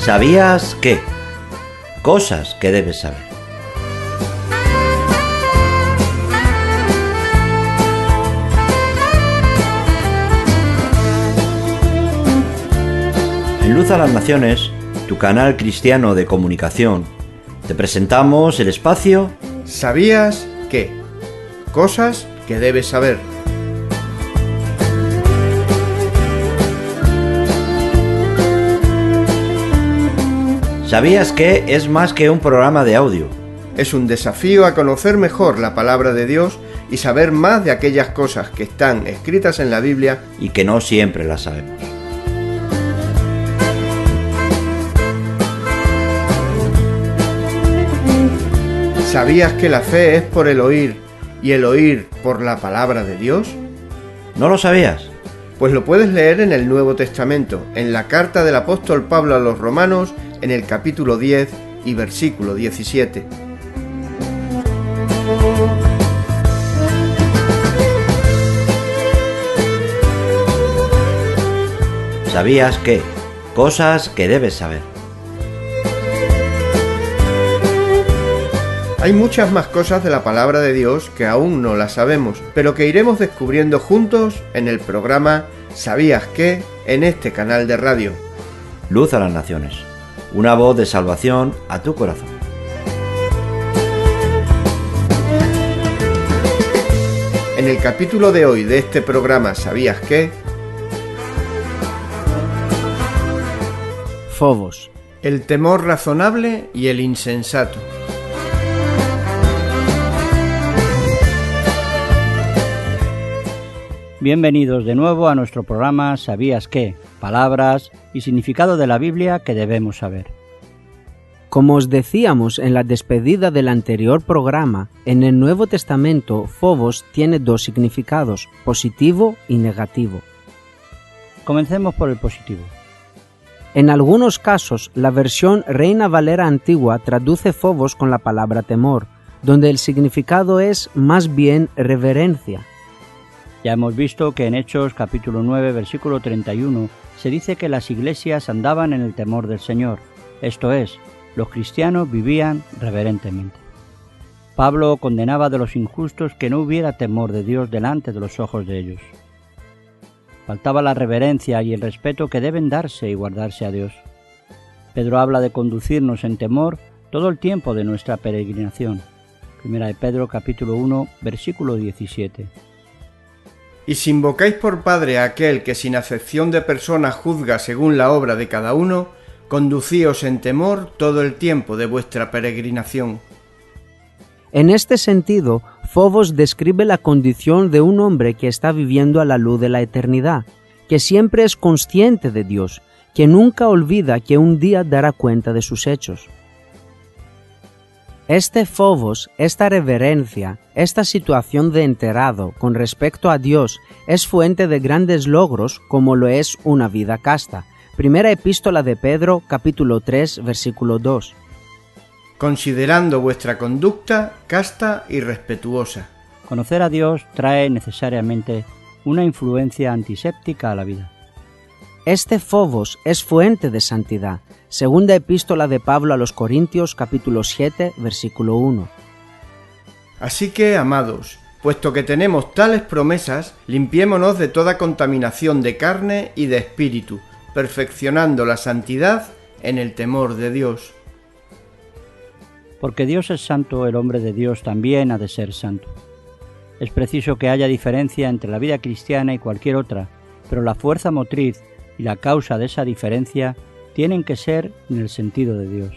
¿Sabías qué? Cosas que debes saber. En Luz a las Naciones, tu canal cristiano de comunicación, te presentamos el espacio ¿Sabías qué? Cosas que debes saber. ¿Sabías que es más que un programa de audio? Es un desafío a conocer mejor la palabra de Dios y saber más de aquellas cosas que están escritas en la Biblia y que no siempre las sabemos. ¿Sabías que la fe es por el oír y el oír por la palabra de Dios? ¿No lo sabías? Pues lo puedes leer en el Nuevo Testamento, en la carta del apóstol Pablo a los Romanos, en el capítulo 10 y versículo 17. ¿Sabías qué? Cosas que debes saber. Hay muchas más cosas de la palabra de Dios que aún no las sabemos, pero que iremos descubriendo juntos en el programa ¿Sabías qué? En este canal de radio. Luz a las Naciones, una voz de salvación a tu corazón. En el capítulo de hoy de este programa ¿Sabías qué? Fobos. El temor razonable y el insensato. Bienvenidos de nuevo a nuestro programa ¿Sabías qué? Palabras y significado de la Biblia que debemos saber. Como os decíamos en la despedida del anterior programa, en el Nuevo Testamento Fobos tiene dos significados, positivo y negativo. Comencemos por el positivo. En algunos casos, la versión Reina Valera antigua traduce Fobos con la palabra temor, donde el significado es más bien reverencia. Ya hemos visto que en Hechos capítulo 9 versículo 31 se dice que las iglesias andaban en el temor del Señor, esto es, los cristianos vivían reverentemente. Pablo condenaba de los injustos que no hubiera temor de Dios delante de los ojos de ellos. Faltaba la reverencia y el respeto que deben darse y guardarse a Dios. Pedro habla de conducirnos en temor todo el tiempo de nuestra peregrinación. Primera de Pedro capítulo 1 versículo 17. Y si invocáis por Padre a aquel que sin acepción de persona juzga según la obra de cada uno, conducíos en temor todo el tiempo de vuestra peregrinación. En este sentido, Fobos describe la condición de un hombre que está viviendo a la luz de la eternidad, que siempre es consciente de Dios, que nunca olvida que un día dará cuenta de sus hechos. Este Fobos, esta reverencia, esta situación de enterado con respecto a Dios es fuente de grandes logros como lo es una vida casta. Primera epístola de Pedro, capítulo 3, versículo 2. Considerando vuestra conducta casta y respetuosa. Conocer a Dios trae necesariamente una influencia antiséptica a la vida. Este Fobos es fuente de santidad. Segunda epístola de Pablo a los Corintios, capítulo 7, versículo 1. Así que, amados, puesto que tenemos tales promesas, limpiémonos de toda contaminación de carne y de espíritu, perfeccionando la santidad en el temor de Dios. Porque Dios es santo, el hombre de Dios también ha de ser santo. Es preciso que haya diferencia entre la vida cristiana y cualquier otra, pero la fuerza motriz y la causa de esa diferencia tienen que ser en el sentido de Dios.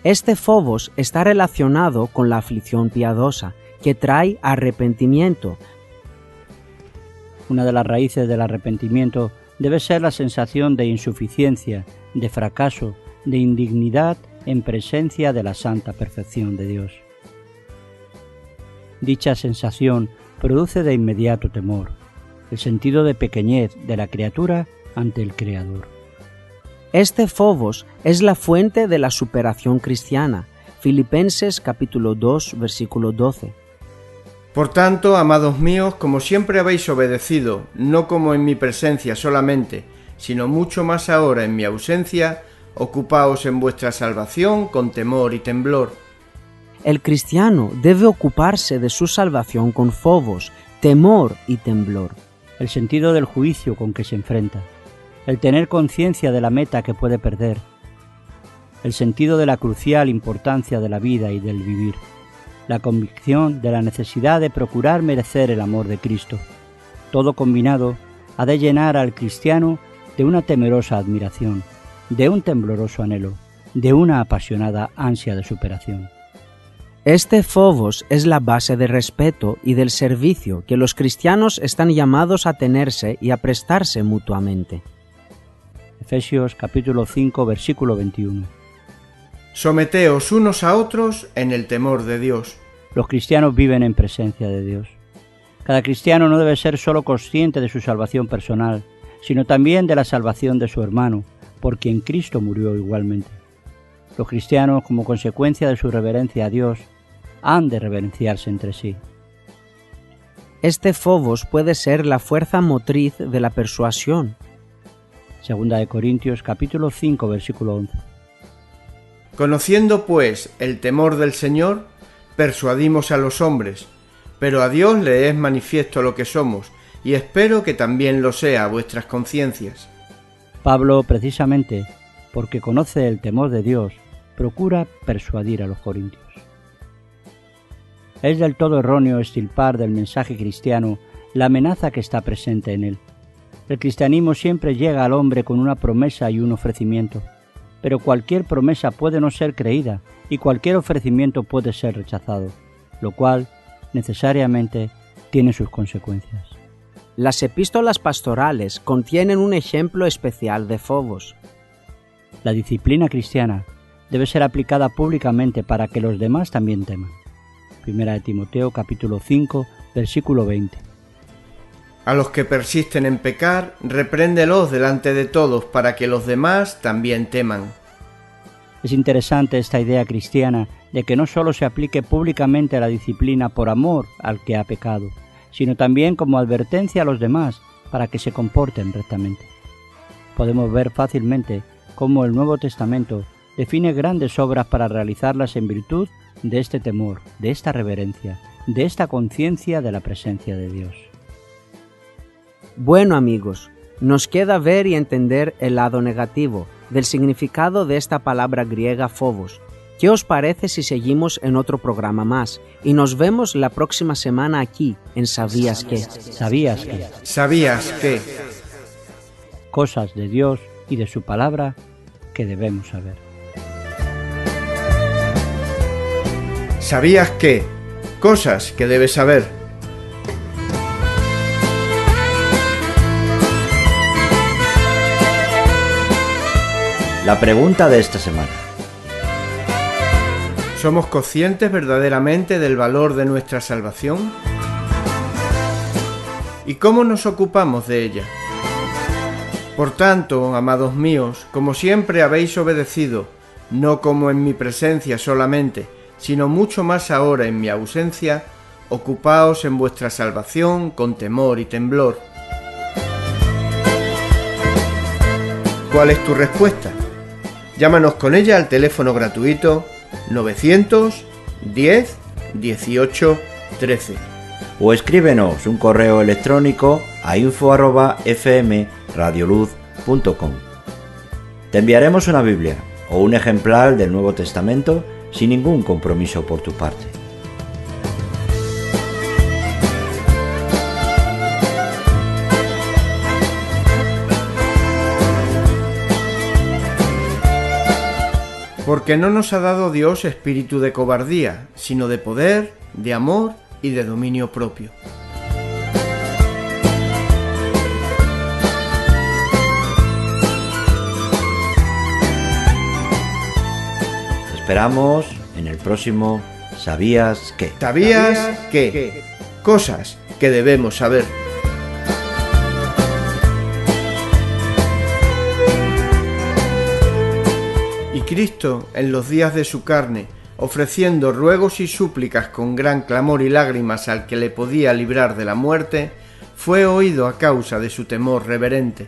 Este Fobos está relacionado con la aflicción piadosa, que trae arrepentimiento. Una de las raíces del arrepentimiento debe ser la sensación de insuficiencia, de fracaso, de indignidad en presencia de la santa perfección de Dios. Dicha sensación produce de inmediato temor, el sentido de pequeñez de la criatura ante el Creador. Este Fobos es la fuente de la superación cristiana. Filipenses capítulo 2, versículo 12. Por tanto, amados míos, como siempre habéis obedecido, no como en mi presencia solamente, sino mucho más ahora en mi ausencia, Ocupaos en vuestra salvación con temor y temblor. El cristiano debe ocuparse de su salvación con fobos, temor y temblor. El sentido del juicio con que se enfrenta, el tener conciencia de la meta que puede perder, el sentido de la crucial importancia de la vida y del vivir, la convicción de la necesidad de procurar merecer el amor de Cristo. Todo combinado ha de llenar al cristiano de una temerosa admiración, de un tembloroso anhelo, de una apasionada ansia de superación. Este phobos es la base del respeto y del servicio que los cristianos están llamados a tenerse y a prestarse mutuamente. Efesios capítulo 5, versículo 21. Someteos unos a otros en el temor de Dios. Los cristianos viven en presencia de Dios. Cada cristiano no debe ser solo consciente de su salvación personal, sino también de la salvación de su hermano, por quien Cristo murió igualmente. Los cristianos, como consecuencia de su reverencia a Dios, han de reverenciarse entre sí. Este phobos puede ser la fuerza motriz de la persuasión. Segunda de Corintios capítulo 5, versículo 11. Conociendo pues el temor del Señor, persuadimos a los hombres, pero a Dios le es manifiesto lo que somos, y espero que también lo sea a vuestras conciencias. Pablo, precisamente, porque conoce el temor de Dios, procura persuadir a los corintios. Es del todo erróneo extirpar del mensaje cristiano la amenaza que está presente en él. El cristianismo siempre llega al hombre con una promesa y un ofrecimiento, pero cualquier promesa puede no ser creída y cualquier ofrecimiento puede ser rechazado, lo cual necesariamente tiene sus consecuencias. Las epístolas pastorales contienen un ejemplo especial de phobos. La disciplina cristiana debe ser aplicada públicamente para que los demás también teman. Primera de Timoteo capítulo 5, versículo 20. A los que persisten en pecar, repréndelos delante de todos para que los demás también teman. Es interesante esta idea cristiana de que no solo se aplique públicamente la disciplina por amor al que ha pecado, sino también como advertencia a los demás para que se comporten rectamente. Podemos ver fácilmente cómo el Nuevo Testamento define grandes obras para realizarlas en virtud de este temor, de esta reverencia, de esta conciencia de la presencia de Dios. Bueno, amigos, nos queda ver y entender el lado negativo del significado de esta palabra griega phobos. ¿Qué os parece si seguimos en otro programa más? Y nos vemos la próxima semana aquí, en ¿Sabías qué? ¿Sabías qué? ¿Sabías qué? Cosas de Dios y de su palabra que debemos saber. ¿Sabías qué? Cosas que debes saber. La pregunta de esta semana. ¿Somos conscientes verdaderamente del valor de nuestra salvación? ¿Y cómo nos ocupamos de ella? Por tanto, amados míos, como siempre habéis obedecido, no como en mi presencia solamente, sino mucho más ahora en mi ausencia, ocupaos en vuestra salvación con temor y temblor. ¿Cuál es tu respuesta? Llámanos con ella al teléfono gratuito 910 18 13. O escríbenos un correo electrónico a info@fmradioluz.com. Te enviaremos una Biblia o un ejemplar del Nuevo Testamento sin ningún compromiso por tu parte. Porque no nos ha dado Dios espíritu de cobardía, sino de poder, de amor y de dominio propio. Esperamos en el próximo ¿Sabías qué? ¿Sabías qué? Cosas que debemos saber. Y Cristo, en los días de su carne, ofreciendo ruegos y súplicas con gran clamor y lágrimas al que le podía librar de la muerte, fue oído a causa de su temor reverente.